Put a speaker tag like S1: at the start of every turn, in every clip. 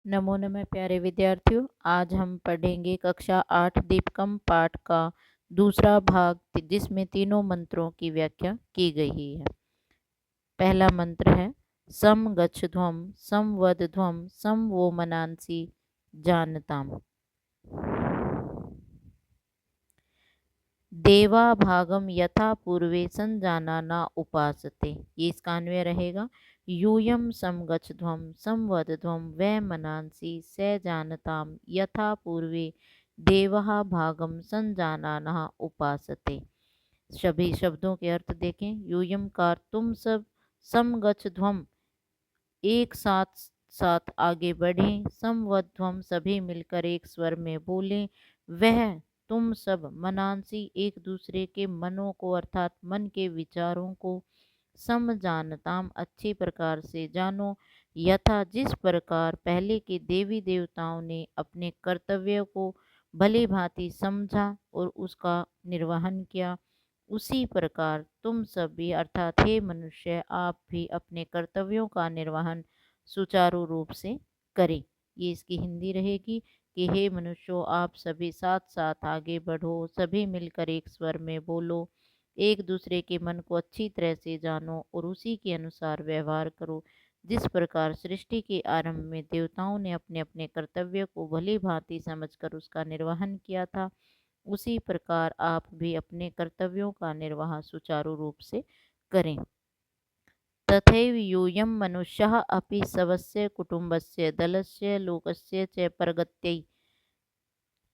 S1: नमो नमः प्यारे विद्यार्थियों। आज हम पढ़ेंगे कक्षा 8 दीपकम पाठ का दूसरा भाग जिसमें तीनों मंत्रों की व्याख्या की गई है। पहला मंत्र है सम गच्छ ध्वम सम वद ध्वम सम वो मनांसी जानताम। देवा भागम यथा पूर्वे संजाना न उपासते। ये इसका अन्वय रहेगा। यूयम समगच्छ ध्वम संवद ध्वम वै मनांसी स जानताम यथा पूर्वे देवः भागम संजाना न उपासते। सभी शब्दों के अर्थ देखें। यूयम का तुम सब, समगच्छ ध्वम एक साथ साथ आगे बढ़ें, समवध्वम सभी मिलकर एक स्वर में बोलें, वह तुम सब मनांसी एक दूसरे के मनों को अर्थात मन के विचारों को, सम जानताम अच्छी प्रकार से जानो, यथा जिस प्रकार पहले के देवी देवताओं ने अपने कर्तव्य को भली भांति समझा और उसका निर्वहन किया, उसी प्रकार तुम सब भी अर्थात हे मनुष्य आप भी अपने कर्तव्यों का निर्वहन सुचारू रूप से करें। ये इसकी हिंदी रहेगी कि हे मनुष्यों आप सभी साथ साथ आगे बढ़ो, सभी मिलकर एक स्वर में बोलो, एक दूसरे के मन को अच्छी तरह से जानो और उसी के अनुसार व्यवहार करो। जिस प्रकार सृष्टि के आरंभ में देवताओं ने अपने अपने कर्तव्य को भली भांति समझकर उसका निर्वहन किया था, उसी प्रकार आप भी अपने कर्तव्यों का निर्वाह सुचारू रूप से करें। तथैव यूयं मनुष्यः अपि स्वस्य कुटुम्बस्य दलस्य लोकस्य च प्रगत्यै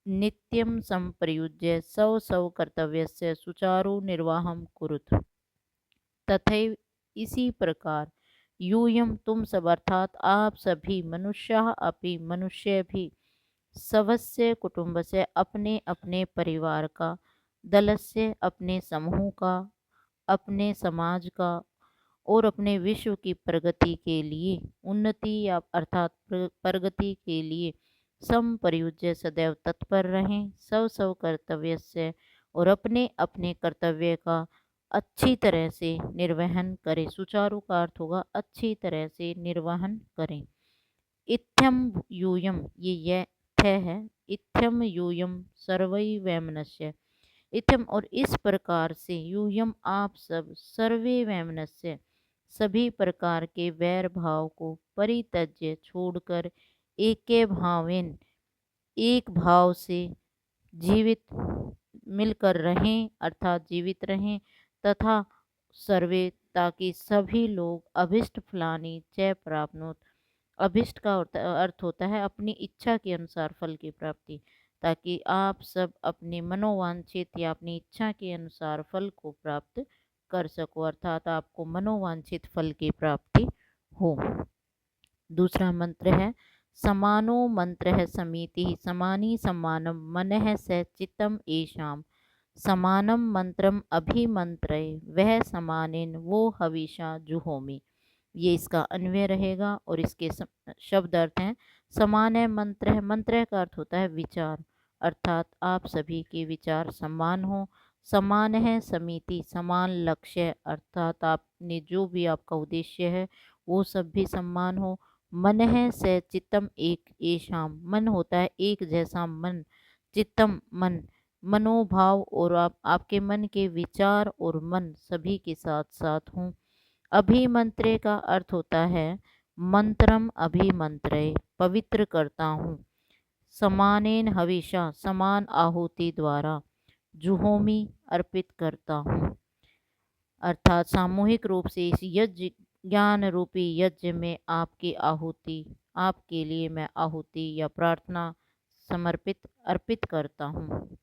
S1: नित्यं संप्रयुज्य सव सव कर्तव्यस्य सुचारू निर्वाहं कुरुत। तथैव इसी प्रकार यूयं तुम सब अर्थात आप सभी मनुष्यः अपि मनुष्य भी स्वस्य कुटुंब से अपने अपने परिवार का, दलस्य अपने समूह का, अपने समाज का और अपने विश्व की प्रगति के लिए, उन्नति या अर्थात प्रगति के लिए समप्रयुज्य सदैव तत्पर रहें, सव सव कर्तव्य से और अपने अपने कर्तव्य का अच्छी तरह से निर्वहन करें। सुचारू का अर्थ होगा अच्छी तरह से निर्वहन करें। इत्थम यूयम ये है। इत्थम यूयम सर्वै वैमनस्य। इत्थम और इस प्रकार से यूयम आप सब सर्वे वैमनस्य सभी प्रकार के वैर भाव को परित्यज्य छोड़कर एके भावेन एक भाव से जीवित मिलकर रहें अर्थात जीवित रहें, तथा सर्वे ताकि सभी लोग अभिष्ट फलानी च प्राप्नोत। अभिष्ट का अर्थ होता है अपनी इच्छा के अनुसार फल की प्राप्ति, ताकि आप सब अपने मनोवांछित या अपनी इच्छा के अनुसार फल को प्राप्त कर सको, अर्थात आपको मनोवांछित फल की प्राप्ति हो। दूसरा मंत्र है समानो मंत्र है समिति समानी समानम मनः स चित्तम एषाम समानम मंत्रम अभिमंत्रे वह समानेन वो हविषा जुहोमि। ये इसका अन्वय रहेगा और इसके शब्द अर्थ हैं। समान है मंत्र है, मंत्र का अर्थ होता है विचार, अर्थात आप सभी के विचार समान हो। समान है समिति समान लक्ष्य, अर्थात आपने जो भी आपका उद्देश्य है वो सब भी समान हो। मन है स चित्तम एक एशाम, मन होता है एक जैसा मन, चित्तम मन मनोभाव और आपके मन के विचार और मन सभी के साथ साथ हों। अभिमंत्रे का अर्थ होता है मंत्रम अभिमंत्रे पवित्र करता हूँ। समानेन हविषा समान आहुति द्वारा, जुहोमी अर्पित करता हूँ, अर्थात सामूहिक रूप से इस यज्ञ ज्ञान रूपी यज्ञ में आपकी आहुति, आपके लिए मैं आहुति या प्रार्थना समर्पित अर्पित करता हूँ।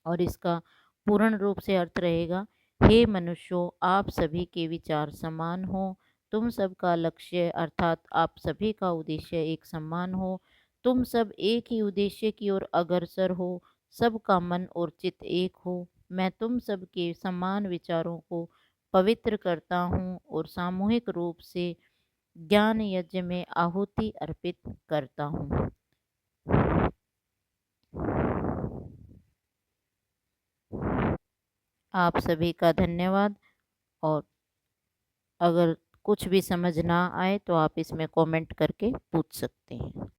S1: और इसका पूर्ण रूप से अर्थ रहेगा हे मनुष्यों आप सभी के विचार समान हो, तुम सब का लक्ष्य अर्थात आप सभी का उद्देश्य एक समान हो, तुम सब एक ही उद्देश्य की ओर अग्रसर हो, सबका मन और चित्त एक हो। मैं तुम सब के समान विचारों को पवित्र करता हूँ और सामूहिक रूप से ज्ञान यज्ञ में आहुति अर्पित करता हूँ। आप सभी का धन्यवाद। और अगर कुछ भी समझ ना आए तो आप इसमें कमेंट करके पूछ सकते हैं।